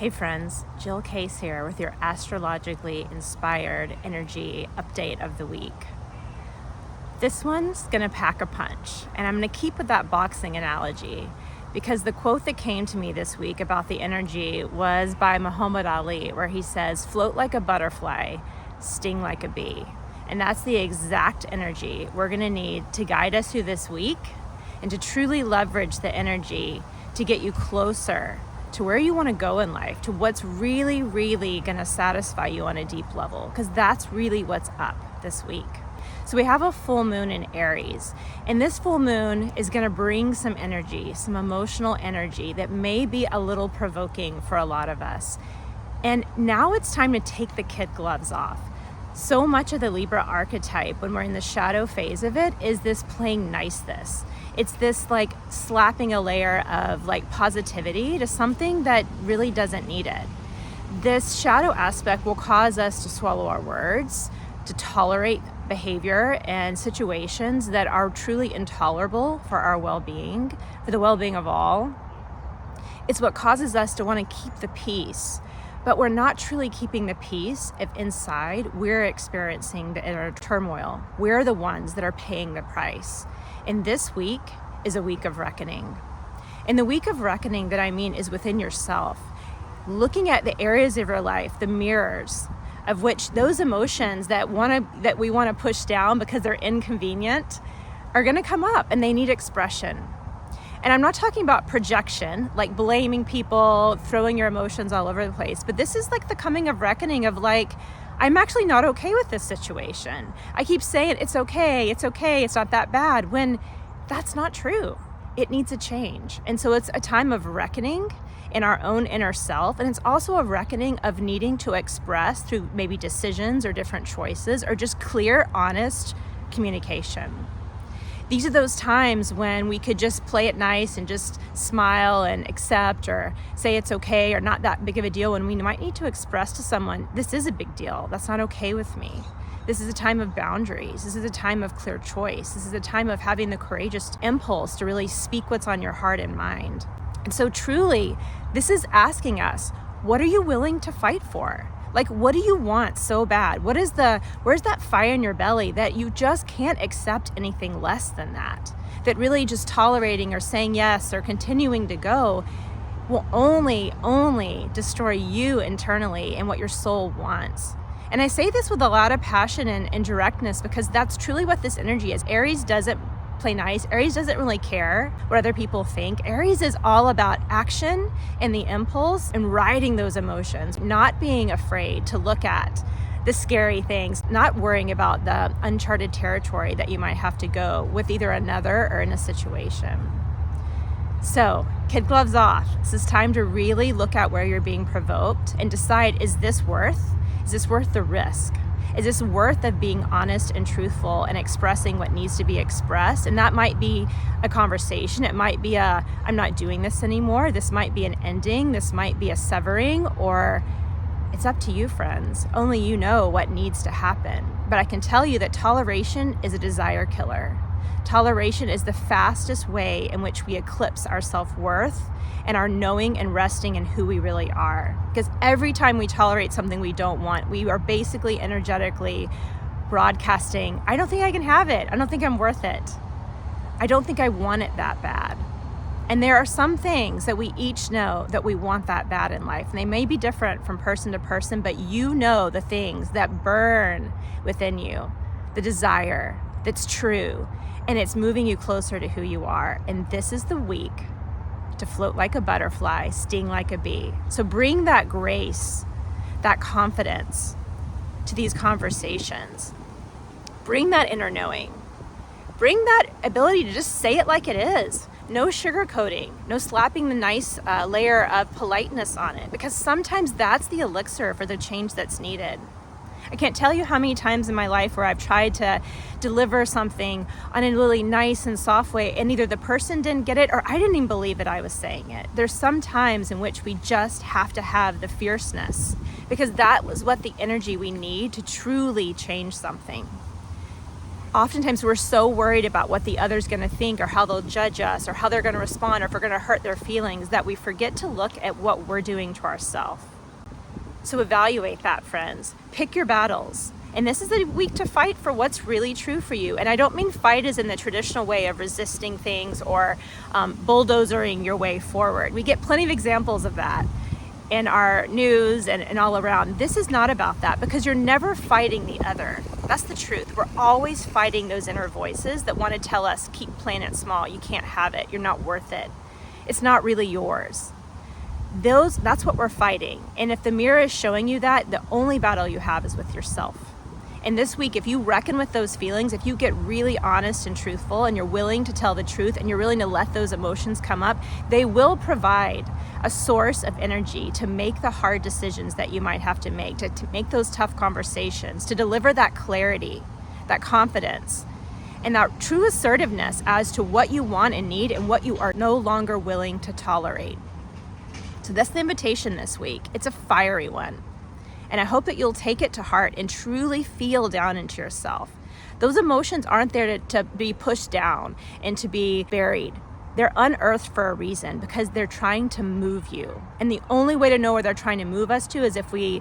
Hey friends, Jill Case here with your astrologically inspired energy update of the week. This one's gonna pack a punch, and I'm gonna keep with that boxing analogy because the quote that came to me this week about the energy was by Mohamed Ali, where he says, "Float like a butterfly, sting like a bee." And that's the exact energy we're gonna need to guide us through this week and to truly leverage the energy to get you closer to where you want to go in life, to what's really, really going to satisfy you on a deep level, because that's really what's up this week. So we have a full moon in Aries, and this full moon is going to bring some energy, some emotional energy that may be a little provoking for a lot of us. And now it's time to take the kid gloves off. So much of the Libra archetype, when we're in the shadow phase of it, is this playing niceness. It's this like slapping a layer of like positivity to something that really doesn't need it. This shadow aspect will cause us to swallow our words, to tolerate behavior and situations that are truly intolerable for our well-being, for the well-being of all. It's what causes us to want to keep the peace. But we're not truly keeping the peace if inside we're experiencing the inner turmoil. We're the ones that are paying the price. And this week is a week of reckoning. And the week of reckoning that I mean is within yourself. Looking at the areas of your life, the mirrors of which those emotions that we want to push down because they're inconvenient are going to come up and they need expression. And I'm not talking about projection, like blaming people, throwing your emotions all over the place, but this is like the coming of reckoning of like, I'm actually not okay with this situation. I keep saying it's okay, it's not that bad, when that's not true. It needs a change. And so it's a time of reckoning in our own inner self, and it's also a reckoning of needing to express through maybe decisions or different choices or just clear, honest communication. These are those times when we could just play it nice and just smile and accept or say it's okay or not that big of a deal, when we might need to express to someone, this is a big deal. That's not okay with me. This is a time of boundaries. This is a time of clear choice. This is a time of having the courageous impulse to really speak what's on your heart and mind. And so truly, this is asking us, what are you willing to fight for? Like, what do you want so bad? Where's that fire in your belly that you just can't accept anything less than that? That really just tolerating or saying yes or continuing to go will only destroy you internally and what your soul wants. And I say this with a lot of passion and directness because that's truly what this energy is. Aries doesn't play nice. Aries doesn't really care what other people think. Aries is all about action and the impulse and riding those emotions, not being afraid to look at the scary things, not worrying about the uncharted territory that you might have to go with either another or in a situation. So, kid gloves off. This is time to really look at where you're being provoked and decide, is this worth the risk? Is this worth of being honest and truthful and expressing what needs to be expressed? And that might be a conversation. It might be I'm not doing this anymore. This might be an ending. This might be a severing, or it's up to you, friends. Only you know what needs to happen. But I can tell you that toleration is a desire killer. Toleration is the fastest way in which we eclipse our self-worth and our knowing and resting in who we really are. Because every time we tolerate something we don't want, we are basically energetically broadcasting, I don't think I can have it. I don't think I'm worth it. I don't think I want it that bad. And there are some things that we each know that we want that bad in life. And they may be different from person to person, but you know the things that burn within you, the desire that's true, and it's moving you closer to who you are. And this is the week to float like a butterfly, sting like a bee. So bring that grace, that confidence to these conversations. Bring that inner knowing. Bring that ability to just say it like it is. No sugarcoating, no slapping the nice layer of politeness on it, because sometimes that's the elixir for the change that's needed. I can't tell you how many times in my life where I've tried to deliver something on a really nice and soft way, and either the person didn't get it or I didn't even believe that I was saying it. There's some times in which we just have to have the fierceness, because that was what the energy we need to truly change something. Oftentimes we're so worried about what the other's going to think or how they'll judge us or how they're going to respond or if we're going to hurt their feelings that we forget to look at what we're doing to ourselves. So evaluate that, friends. Pick your battles. And this is a week to fight for what's really true for you. And I don't mean fight as in the traditional way of resisting things or bulldozering your way forward. We get plenty of examples of that in our news and all around. This is not about that, because you're never fighting the other. That's the truth. We're always fighting those inner voices that want to tell us, keep playing it small. You can't have it. You're not worth it. It's not really yours. That's what we're fighting. And if the mirror is showing you that, the only battle you have is with yourself. And this week, if you reckon with those feelings, if you get really honest and truthful and you're willing to tell the truth and you're willing to let those emotions come up, they will provide a source of energy to make the hard decisions that you might have to make, to make those tough conversations, to deliver that clarity, that confidence, and that true assertiveness as to what you want and need and what you are no longer willing to tolerate. So that's the invitation this week. It's a fiery one. And I hope that you'll take it to heart and truly feel down into yourself. Those emotions aren't there to be pushed down and to be buried. They're unearthed for a reason, because they're trying to move you. And the only way to know where they're trying to move us to is if we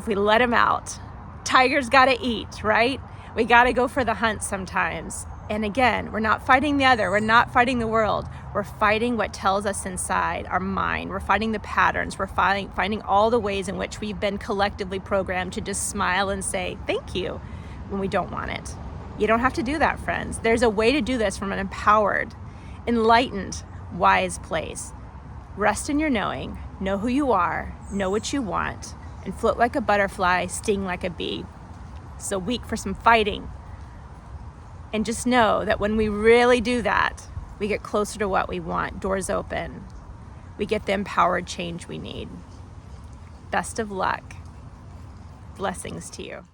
let them out. Tigers gotta eat, right? We gotta go for the hunt sometimes. And again, we're not fighting the other. We're not fighting the world. We're fighting what tells us inside our mind. We're fighting the patterns. We're finding all the ways in which we've been collectively programmed to just smile and say thank you when we don't want it. You don't have to do that, friends. There's a way to do this from an empowered, enlightened, wise place. Rest in your knowing. Know who you are. Know what you want. And float like a butterfly, sting like a bee. It's a week for some fighting. And just know that when we really do that, we get closer to what we want. Doors open. We get the empowered change we need. Best of luck. Blessings to you.